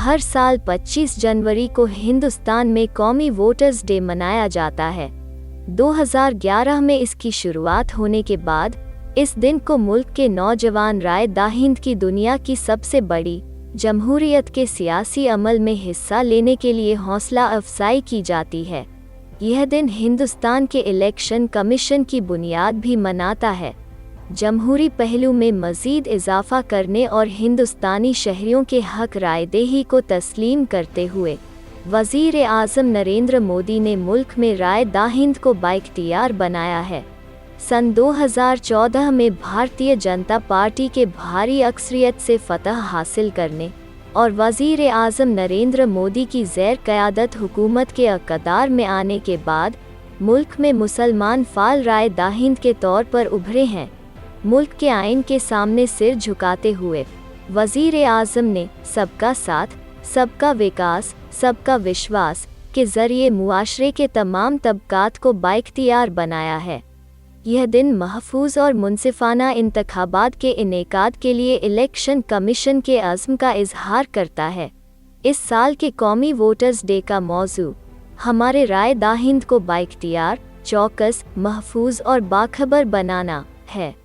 हर साल 25 जनवरी को हिंदुस्तान में कौमी वोटर्स डे मनाया जाता है। 2011 में इसकी शुरुआत होने के बाद इस दिन को मुल्क के नौजवान राय दाहिंद की दुनिया की सबसे बड़ी जमहूरियत के सियासी अमल में हिस्सा लेने के लिए हौसला अफजाई की जाती है। यह दिन हिंदुस्तान के इलेक्शन कमीशन की बुनियाद भी मनाता है। जमहूरी पहलू में मज़ीद इजाफा करने और हिंदुस्तानी शहरियों के हक रायदही को तस्लीम करते हुए वज़ीर आज़म नरेंद्र मोदी ने मुल्क में राय दाहिंद को बाइख्तियार बनाया है। सन 2014 में भारतीय जनता पार्टी के भारी अक्सरियत से फतह हासिल करने और वज़ीर आज़म नरेंद्र मोदी की ज़ैर क़यादत हुकूमत के इक़्तिदार में आने के बाद मुल्क में मुसलमान फ़ाल राय दाहिंद के तौर पर उभरे हैं। मुल्क के आइन के सामने सिर झुकाते हुए वज़ीर आज़म ने सबका साथ, सबका विकास, सबका विश्वास के ज़रिए मुआशरे के तमाम तबकात को बाइख्तियार बनाया है। यह दिन महफूज और मुनसिफाना इंतखाबात के इनेकाद के लिए इलेक्शन कमीशन के अज़्म का इजहार करता है। इस साल के कौमी वोटर्स डे का मौजू हमारे राय दाहिंद को बाइख्तियार, चौकस, महफूज और बाखबर बनाना है।